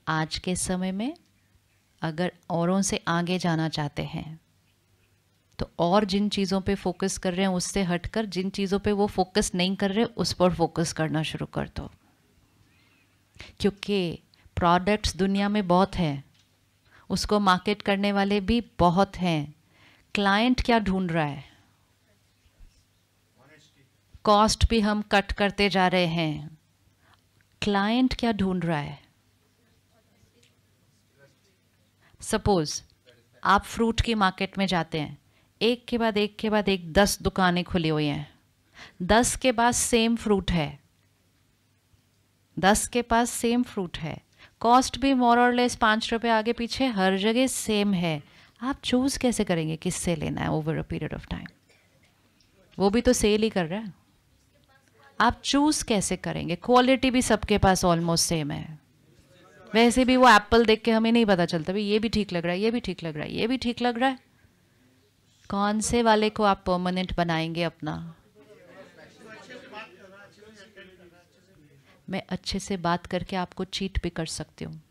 आज के समय में अगर औरों से आगे जाना चाहते हैं तो और जिन चीज़ों पे फोकस कर रहे हैं उससे हटकर जिन चीज़ों पे वो फोकस नहीं कर रहे उस पर फोकस करना शुरू कर दो, क्योंकि प्रोडक्ट्स दुनिया में बहुत हैं, उसको मार्केट करने वाले भी बहुत हैं। क्लाइंट क्या ढूंढ रहा है? कॉस्ट भी हम कट करते जा रहे हैं। क्लाइंट क्या ढूंढ रहा है? सपोज आप फ्रूट की मार्केट में जाते हैं, एक के बाद एक के बाद एक 10 दुकानें खुली हुई हैं, 10 के पास सेम फ्रूट है, 10 के पास सेम फ्रूट है, कॉस्ट भी मोर और लेस 5 रुपये आगे पीछे हर जगह सेम है। आप चूज कैसे करेंगे किससे लेना है over a period of time? वो भी तो सेल ही कर रहा है। आप चूज कैसे करेंगे? क्वालिटी भी सबके पास ऑलमोस्ट सेम है। वैसे भी वो एप्पल देख के हमें नहीं पता चलता भाई ये भी ठीक लग रहा है, ये भी ठीक लग रहा है, ये भी ठीक लग रहा है। कौन से वाले को आप परमानेंट बनाएंगे अपना? मैं अच्छे से बात करके आपको चीट भी कर सकती हूँ।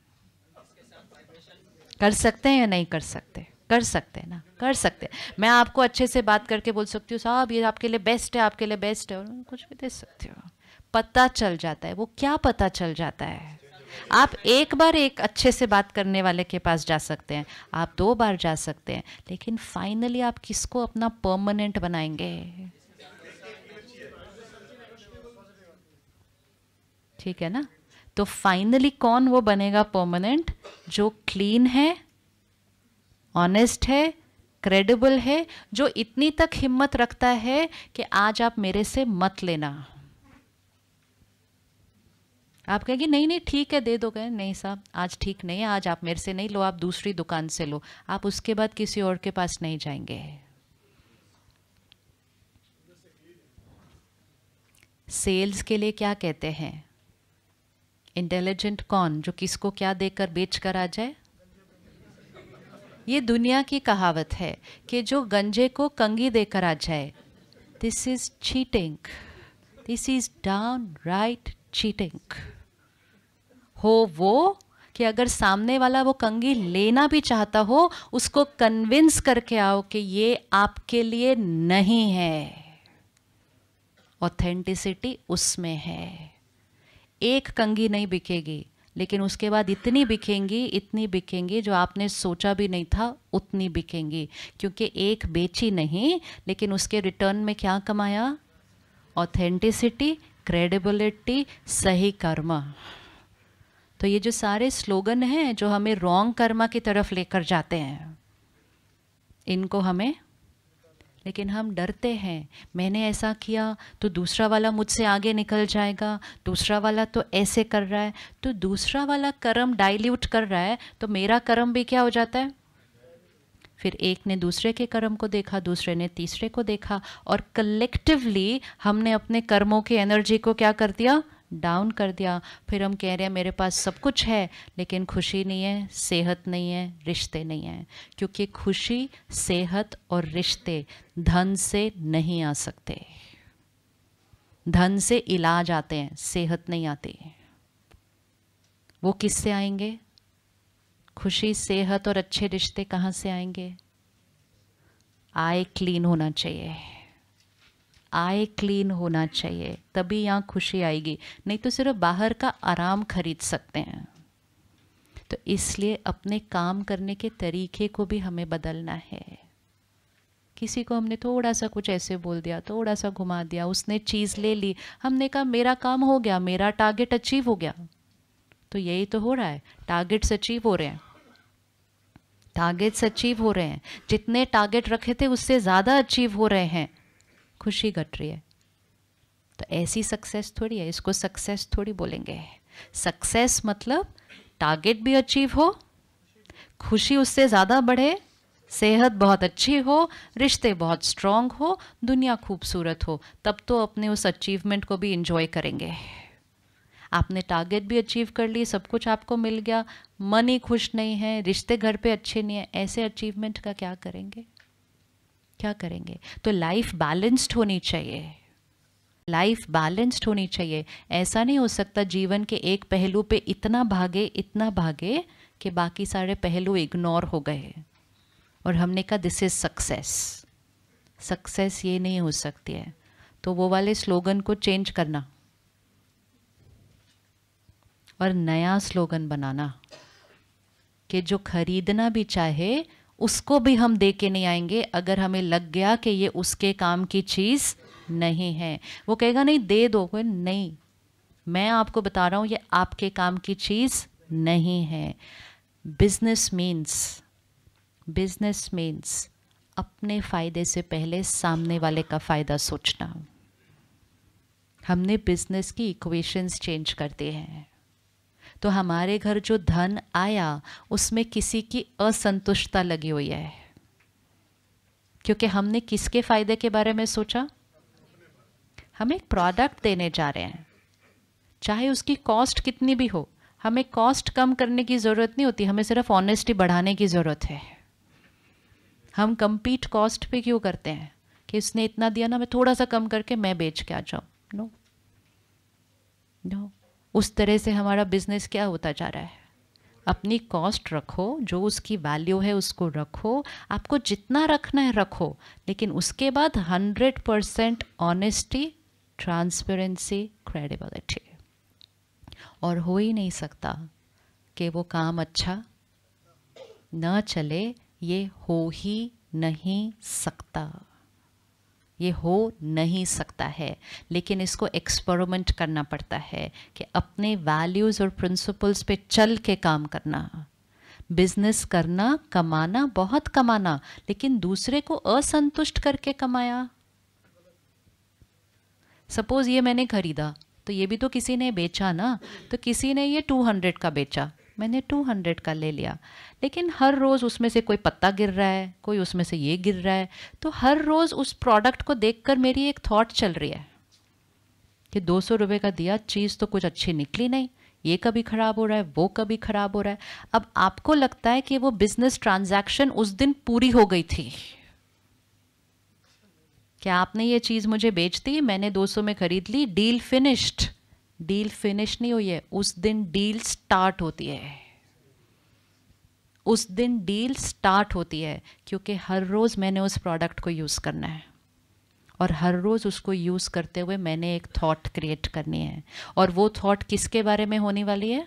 कर सकते हैं या नहीं कर सकते? कर सकते हैं ना, कर सकते हैं। मैं आपको अच्छे से बात करके बोल सकती हूँ साहब ये आपके लिए बेस्ट है, आपके लिए बेस्ट है, और कुछ भी दे सकती हूँ। पता चल जाता है। वो क्या पता चल जाता है? आप एक बार एक अच्छे से बात करने वाले के पास जा सकते हैं, आप 2 बार जा सकते हैं, लेकिन फाइनली आप किसको अपना परमानेंट बनाएंगे? ठीक है ना? तो फाइनली कौन वो बनेगा परमानेंट? जो क्लीन है, ऑनेस्ट है, क्रेडिबल है, जो इतनी तक हिम्मत रखता है कि आज आप मेरे से मत लेना। आप कहेंगे नहीं नहीं ठीक है दे दो, कहें नहीं साहब आज ठीक नहीं है, आज आप मेरे से नहीं लो, आप दूसरी दुकान से लो। आप उसके बाद किसी और के पास नहीं जाएंगे। सेल्स के लिए क्या कहते हैं? इंटेलिजेंट कौन? जो किसको क्या देकर बेच कर आ जाए। ये दुनिया की कहावत है कि जो गंजे को कंगी देकर आ जाए, this is cheating, this is down right cheating. हो वो कि अगर सामने वाला वो कंगी लेना भी चाहता हो, उसको कन्विंस करके आओ कि ये आपके लिए नहीं है। ऑथेंटिसिटी उसमें है। एक कंगी नहीं बिकेगी, लेकिन उसके बाद इतनी बिकेंगी, इतनी बिकेंगी जो आपने सोचा भी नहीं था उतनी बिकेंगी, क्योंकि एक बेची नहीं, लेकिन उसके रिटर्न में क्या कमाया? ऑथेंटिसिटी, क्रेडिबिलिटी, सही कर्म। तो ये जो सारे स्लोगन हैं जो हमें रॉन्ग कर्मा की तरफ लेकर जाते हैं, इनको हमें, लेकिन हम डरते हैं मैंने ऐसा किया तो दूसरा वाला मुझसे आगे निकल जाएगा, दूसरा वाला तो ऐसे कर रहा है, तो दूसरा वाला कर्म डाइल्यूट कर रहा है तो मेरा कर्म भी क्या हो जाता है? फिर एक ने दूसरे के कर्म को देखा, दूसरे ने तीसरे को देखा, और कलेक्टिवली हमने अपने कर्मों की एनर्जी को क्या कर दिया? डाउन कर दिया। फिर हम कह रहे हैं मेरे पास सब कुछ है लेकिन खुशी नहीं है, सेहत नहीं है, रिश्ते नहीं हैं, क्योंकि खुशी, सेहत और रिश्ते धन से नहीं आ सकते। धन से इलाज आते हैं, सेहत नहीं आती। वो किससे आएंगे? खुशी, सेहत और अच्छे रिश्ते कहाँ से आएंगे? आय क्लीन होना चाहिए, आय क्लीन होना चाहिए, तभी यहाँ खुशी आएगी। नहीं तो सिर्फ बाहर का आराम खरीद सकते हैं। तो इसलिए अपने काम करने के तरीके को भी हमें बदलना है। किसी को हमने थोड़ा सा कुछ ऐसे बोल दिया, थोड़ा सा घुमा दिया, उसने चीज़ ले ली, हमने कहा मेरा काम हो गया, मेरा टारगेट अचीव हो गया। तो यही तो हो रहा है, टारगेट्स अचीव हो रहे हैं, टारगेट्स अचीव हो रहे हैं, जितने टारगेट रखे थे उससे ज़्यादा अचीव हो रहे हैं, खुशी घट रही है। तो ऐसी सक्सेस थोड़ी है, इसको सक्सेस थोड़ी बोलेंगे। सक्सेस मतलब टारगेट भी अचीव हो, खुशी उससे ज़्यादा बढ़े, सेहत बहुत अच्छी हो, रिश्ते बहुत स्ट्रांग हो, दुनिया खूबसूरत हो, तब तो अपने उस अचीवमेंट को भी इंजॉय करेंगे। आपने टारगेट भी अचीव कर ली, सब कुछ आपको मिल गया, मन ही खुश नहीं है, रिश्ते घर पे अच्छे नहीं है, ऐसे अचीवमेंट का क्या करेंगे? क्या करेंगे? तो लाइफ बैलेंस्ड होनी चाहिए। लाइफ बैलेंस्ड होनी चाहिए। ऐसा नहीं हो सकता जीवन के एक पहलू पे इतना भागे कि बाकी सारे पहलू इग्नोर हो गए और हमने कहा दिस इज सक्सेस। सक्सेस ये नहीं हो सकती है। तो वो वाले स्लोगन को चेंज करना और नया स्लोगन बनाना कि जो खरीदना भी चाहे उसको भी हम दे के नहीं आएंगे अगर हमें लग गया कि ये उसके काम की चीज़ नहीं है। वो कहेगा नहीं दे दो, कोई नहीं, मैं आपको बता रहा हूँ ये आपके काम की चीज़ नहीं है। बिजनेस मीन्स अपने फ़ायदे से पहले सामने वाले का फ़ायदा सोचना। हमने बिजनेस की इक्वेशंस चेंज कर दिए हैं। तो हमारे घर जो धन आया उसमें किसी की असंतुष्टता लगी हुई है, क्योंकि हमने किसके फ़ायदे के बारे में सोचा। हम एक प्रोडक्ट देने जा रहे हैं, चाहे उसकी कॉस्ट कितनी भी हो। हमें कॉस्ट कम करने की ज़रूरत नहीं होती, हमें सिर्फ ऑनेस्टी बढ़ाने की ज़रूरत है। हम compete कॉस्ट पे क्यों करते हैं कि इसने इतना दिया ना, मैं थोड़ा सा कम करके मैं बेच के आ जाऊँ। नो, उस तरह से हमारा बिजनेस क्या होता जा रहा है। अपनी कॉस्ट रखो, जो उसकी वैल्यू है उसको रखो, आपको जितना रखना है रखो, लेकिन उसके बाद 100% ऑनेस्टी, ट्रांसपेरेंसी, क्रेडिबिलिटी। और हो ही नहीं सकता कि वो काम अच्छा न चले, ये हो ही नहीं सकता, ये हो नहीं सकता है। लेकिन इसको एक्सपेरिमेंट करना पड़ता है कि अपने वैल्यूज़ और प्रिंसिपल्स पे चल के काम करना। बिजनेस करना, कमाना, बहुत कमाना, लेकिन दूसरे को असंतुष्ट करके कमाया। सपोज ये मैंने खरीदा तो ये भी तो किसी ने बेचा ना, तो किसी ने ये 200 का बेचा, मैंने 200 का ले लिया, लेकिन हर रोज़ उसमें से कोई पत्ता गिर रहा है, कोई उसमें से ये गिर रहा है, तो हर रोज़ उस प्रोडक्ट को देखकर मेरी एक थॉट चल रही है कि 200 रुपये का दिया, चीज़ तो कुछ अच्छी निकली नहीं, ये कभी ख़राब हो रहा है, वो कभी ख़राब हो रहा है। अब आपको लगता है कि वो बिजनेस ट्रांजैक्शन उस दिन पूरी हो गई थी, क्या आपने ये चीज़ मुझे बेच दी, मैंने 200 में ख़रीद ली, डील फिनिश्ड। डील फिनिश नहीं हुई है, उस दिन डील स्टार्ट होती है। उस दिन डील स्टार्ट होती है, क्योंकि हर रोज़ मैंने उस प्रोडक्ट को यूज़ करना है और हर रोज़ उसको यूज़ करते हुए मैंने एक थॉट क्रिएट करनी है। और वो थॉट किसके बारे में होने वाली है,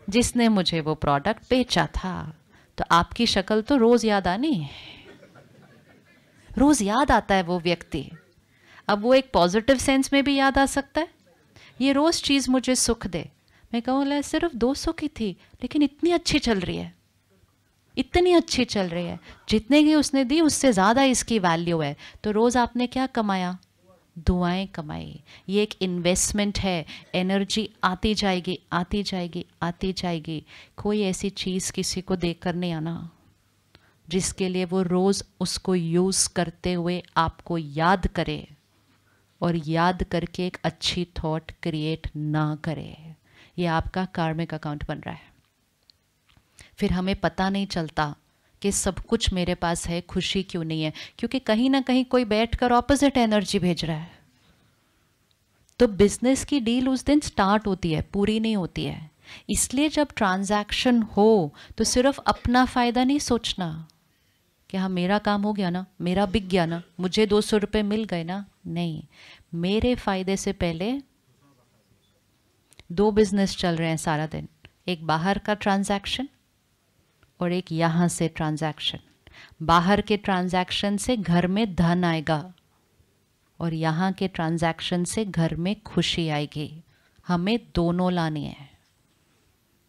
जिसने मुझे वो प्रोडक्ट बेचा था। तो आपकी शक्ल तो रोज़ याद आनी है, रोज़ याद आता है वो व्यक्ति। अब वो एक पॉजिटिव सेंस में भी याद आ सकता है, ये रोज़ चीज़ मुझे सुख दे, मैं कहूँ सिर्फ 200 की थी लेकिन इतनी अच्छी चल रही है, इतनी अच्छी चल रही है, जितने की उसने दी उससे ज़्यादा इसकी वैल्यू है। तो रोज़ आपने क्या कमाया, दुआएं कमाई। ये एक इन्वेस्टमेंट है, एनर्जी आती जाएगी आती जाएगी आती जाएगी। कोई ऐसी चीज़ किसी को देकर नहीं आना जिसके लिए वो रोज़ उसको यूज़ करते हुए आपको याद करे और याद करके एक अच्छी थॉट क्रिएट ना करे। ये आपका कार्मिक अकाउंट बन रहा है। फिर हमें पता नहीं चलता कि सब कुछ मेरे पास है, खुशी क्यों नहीं है, क्योंकि कहीं ना कहीं कोई बैठकर ऑपोजिट एनर्जी भेज रहा है। तो बिजनेस की डील उस दिन स्टार्ट होती है, पूरी नहीं होती है। इसलिए जब ट्रांजैक्शन हो तो सिर्फ अपना फ़ायदा नहीं सोचना कि हाँ मेरा काम हो गया ना, मेरा बिक गया ना, मुझे 200 रुपये मिल गए ना। नहीं, मेरे फ़ायदे से पहले दो बिजनेस चल रहे हैं सारा दिन, एक बाहर का ट्रांजैक्शन और एक यहाँ से ट्रांजैक्शन। बाहर के ट्रांजैक्शन से घर में धन आएगा और यहाँ के ट्रांजैक्शन से घर में खुशी आएगी। हमें दोनों लाने हैं,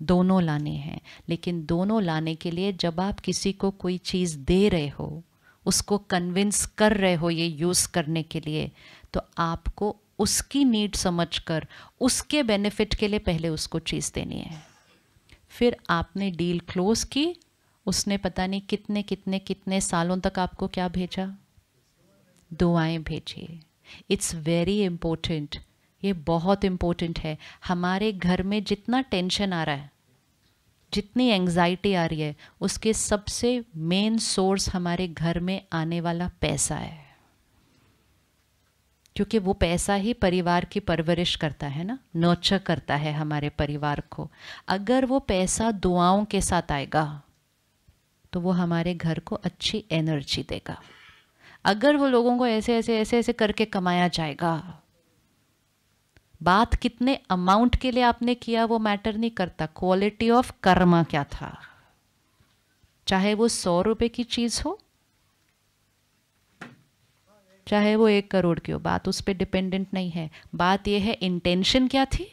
दोनों लाने हैं। लेकिन दोनों लाने के लिए जब आप किसी को कोई चीज़ दे रहे हो, उसको कन्विंस कर रहे हो ये यूज़ करने के लिए, तो आपको उसकी नीड समझकर उसके बेनिफिट के लिए पहले उसको चीज़ देनी है। फिर आपने डील क्लोज की, उसने पता नहीं कितने कितने कितने सालों तक आपको क्या भेजा, दुआएं भेजी। इट्स वेरी इम्पोर्टेंट, ये बहुत इम्पोर्टेंट है। हमारे घर में जितना टेंशन आ रहा है, जितनी एंग्जाइटी आ रही है, उसके सबसे मेन सोर्स हमारे घर में आने वाला पैसा है। क्योंकि वो पैसा ही परिवार की परवरिश करता है ना, नर्चर करता है हमारे परिवार को। अगर वो पैसा दुआओं के साथ आएगा तो वो हमारे घर को अच्छी एनर्जी देगा। अगर वो लोगों को ऐसे ऐसे ऐसे ऐसे करके कमाया जाएगा, बात कितने अमाउंट के लिए आपने किया वो मैटर नहीं करता, क्वालिटी ऑफ कर्मा क्या था। चाहे वो 100 रुपए की चीज हो, चाहे वो 1 करोड़ की हो, बात उस पर डिपेंडेंट नहीं है। बात यह है इंटेंशन क्या थी।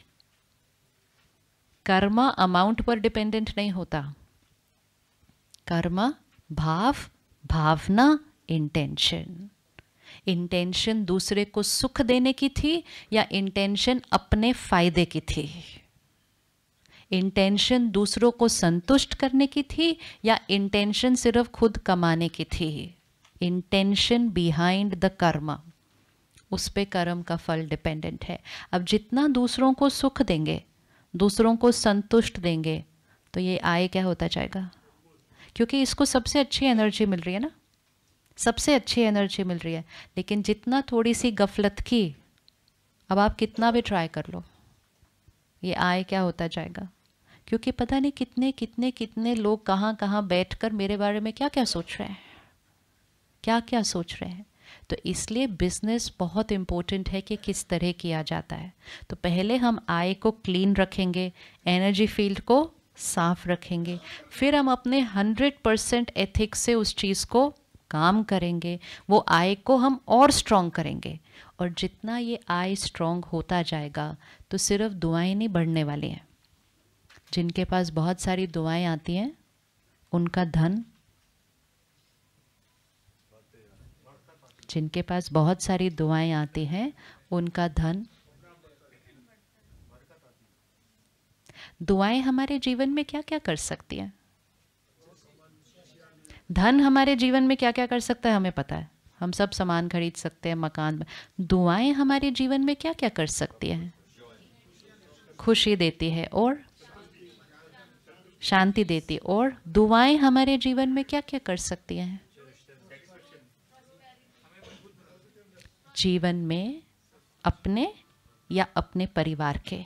कर्मा अमाउंट पर डिपेंडेंट नहीं होता। कर्मा भाव, भावना, इंटेंशन। इंटेंशन दूसरे को सुख देने की थी या इंटेंशन अपने फायदे की थी। इंटेंशन दूसरों को संतुष्ट करने की थी या इंटेंशन सिर्फ खुद कमाने की थी। इंटेंशन बिहाइंड द कर्म, उस पे कर्म का फल डिपेंडेंट है। अब जितना दूसरों को सुख देंगे, दूसरों को संतुष्ट देंगे, तो ये आय क्या होता जाएगा। क्योंकि इसको सबसे अच्छी एनर्जी मिल रही है ना, सबसे अच्छी एनर्जी मिल रही है। लेकिन जितना थोड़ी सी गफलत की, अब आप कितना भी ट्राई कर लो, ये आय क्या होता जाएगा। क्योंकि पता नहीं कितने कितने कितने लोग कहाँ कहाँ बैठकर मेरे बारे में क्या क्या सोच रहे हैं, क्या क्या सोच रहे हैं। तो इसलिए बिजनेस बहुत इम्पोर्टेंट है कि किस तरह किया जाता है। तो पहले हम आय को क्लीन रखेंगे, एनर्जी फील्ड को साफ रखेंगे, फिर हम अपने 100% एथिक्स से उस चीज़ को काम करेंगे, वो आय को हम और स्ट्रॉन्ग करेंगे। और जितना ये आय स्ट्रॉन्ग होता जाएगा तो सिर्फ दुआएं नहीं बढ़ने वाली हैं। जिनके पास बहुत सारी दुआएं आती हैं उनका धन, जिनके पास बहुत सारी दुआएं आती हैं उनका धन। दुआएं हमारे जीवन में क्या क्या कर सकती हैं। धन हमारे जीवन में क्या क्या कर सकता है हमें पता है, हम सब सामान खरीद सकते हैं, मकान। दुआएं हमारे जीवन में क्या क्या कर सकती हैं। खुशी देती है और शांति देती है। और दुआएं हमारे जीवन में क्या क्या कर सकती हैं। जीवन में अपने या अपने परिवार के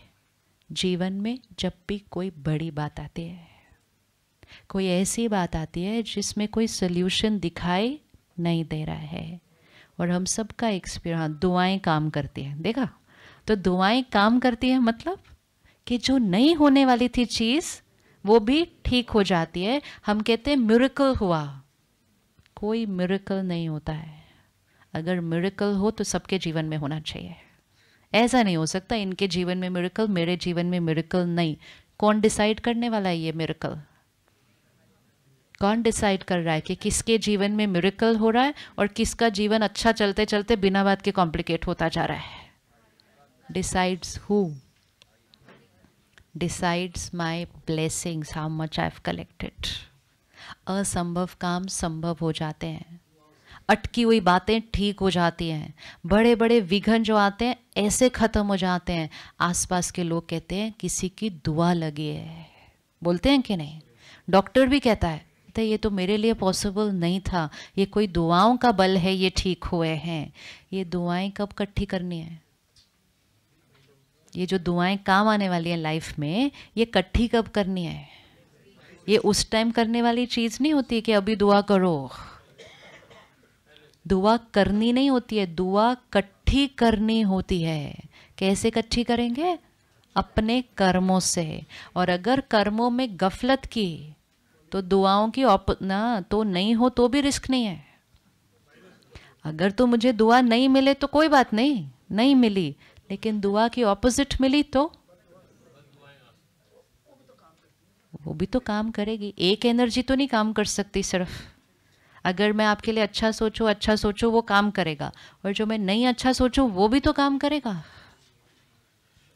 जीवन में जब भी कोई बड़ी बात आती है, कोई ऐसी बात आती है जिसमें कोई सल्यूशन दिखाई नहीं दे रहा है, और हम सबका एक्सपीरियंस, दुआएं काम करती हैं। देखा, तो दुआएं काम करती हैं मतलब कि जो नहीं होने वाली थी चीज़ वो भी ठीक हो जाती है। हम कहते हैं मिरेकल हुआ। कोई मिरेकल नहीं होता है। अगर मिरेकल हो तो सबके जीवन में होना चाहिए। ऐसा नहीं हो सकता इनके जीवन में मिरेकल, मेरे जीवन में मिरेकल नहीं। कौन डिसाइड करने वाला है ये मिरेकल। कौन डिसाइड कर रहा है कि किसके जीवन में मिरेकल हो रहा है और किसका जीवन अच्छा चलते चलते बिना बात के कॉम्प्लिकेट होता जा रहा है। Decides who? Decides my blessings, how much I have collected. असंभव काम संभव हो जाते हैं, अटकी हुई बातें ठीक हो जाती हैं, बड़े बड़े विघ्न जो आते हैं ऐसे खत्म हो जाते हैं। आसपास के लोग कहते हैं किसी की दुआ लगी है, बोलते हैं कि नहीं। डॉक्टर भी कहता है तो ये तो मेरे लिए पॉसिबल नहीं था, ये कोई दुआओं का बल है, ये ठीक हुए हैं। ये दुआएं कब इकट्ठी करनी है। ये जो दुआएं काम आने वाली हैं लाइफ में, ये इकट्ठी कब करनी है। ये उस टाइम करने वाली चीज़ नहीं होती है कि अभी दुआ करो। दुआ करनी नहीं होती है, दुआ इकट्ठी करनी होती है। कैसे इकट्ठी करेंगे? अपने कर्मों से। और अगर कर्मों में गफलत की तो दुआओं की ना तो नहीं हो तो भी रिस्क नहीं है। अगर तो मुझे दुआ नहीं मिले तो कोई बात नहीं, नहीं मिली, लेकिन दुआ की ऑपोजिट मिली तो वो भी तो काम करेगी। एक एनर्जी तो नहीं काम कर सकती सिर्फ। अगर मैं आपके लिए अच्छा सोचूं वो काम करेगा, और जो मैं नहीं अच्छा सोचूं वो भी तो काम करेगा,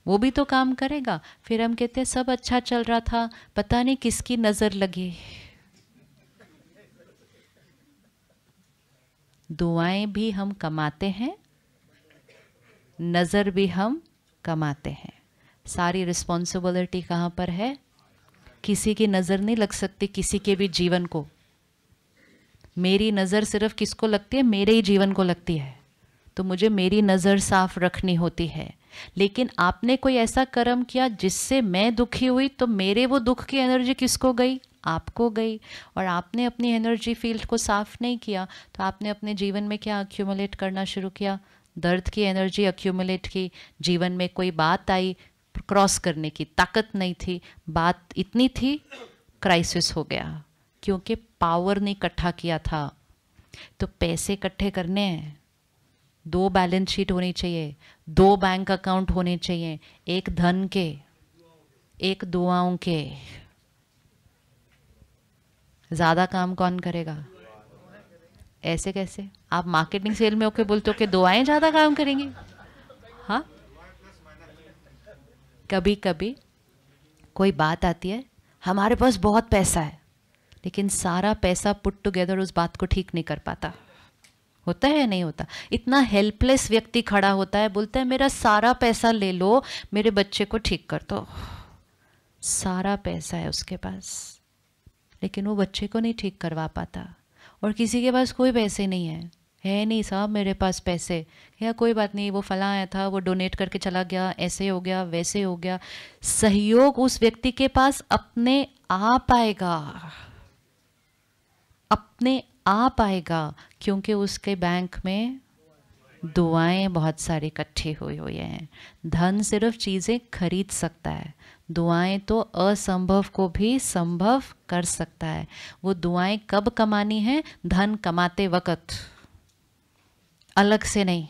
वो भी तो काम करेगा। फिर हम कहते हैं सब अच्छा चल रहा था, पता नहीं किसकी नज़र लगी। दुआएं भी हम कमाते हैं, नज़र भी हम कमाते हैं। सारी रिस्पॉन्सिबिलिटी कहाँ पर है? किसी की नज़र नहीं लग सकती किसी के भी जीवन को। मेरी नज़र सिर्फ किसको लगती है? मेरे ही जीवन को लगती है। तो मुझे मेरी नज़र साफ रखनी होती है। लेकिन आपने कोई ऐसा कर्म किया जिससे मैं दुखी हुई, तो मेरे वो दुख की एनर्जी किसको गई? आपको गई। और आपने अपनी एनर्जी फील्ड को साफ नहीं किया तो आपने अपने जीवन में क्या अक्यूमुलेट करना शुरू किया? दर्द की एनर्जी अक्यूमुलेट की। जीवन में कोई बात आई, क्रॉस करने की ताकत नहीं थी, बात इतनी थी, क्राइसिस हो गया, क्योंकि पावर नहीं इकट्ठा किया था। तो पैसे इकट्ठे करने हैं, 2 बैलेंस शीट होनी चाहिए, 2 बैंक अकाउंट होने चाहिए, एक धन के, एक दुआओं के। ज़्यादा काम कौन करेगा? ऐसे कैसे? आप मार्केटिंग सेल में होके बोलते हो कि दुआएं ज़्यादा काम करेंगी? हाँ, कभी कभी कोई बात आती है, हमारे पास बहुत पैसा है, लेकिन सारा पैसा पुट टुगेदर उस बात को ठीक नहीं कर पाता। होता है या नहीं होता? इतना हेल्पलेस व्यक्ति खड़ा होता है, बोलता है मेरा सारा पैसा ले लो, मेरे बच्चे को ठीक कर दो। सारा पैसा है उसके पास, लेकिन वो बच्चे को नहीं ठीक करवा पाता। और किसी के पास कोई पैसे नहीं है नहीं साहब मेरे पास पैसे, या कोई बात नहीं, वो फला आया था, वो डोनेट करके चला गया, ऐसे हो गया, वैसे हो गया। सहयोग उस व्यक्ति के पास अपने आप आएगा, अपने आप आएगा, क्योंकि उसके बैंक में दुआएं बहुत सारी इकट्ठी हुई हुई हैं। धन सिर्फ चीज़ें खरीद सकता है, दुआएं तो असंभव को भी संभव कर सकता है। वो दुआएं कब कमानी है? धन कमाते वक्त, अलग से नहीं।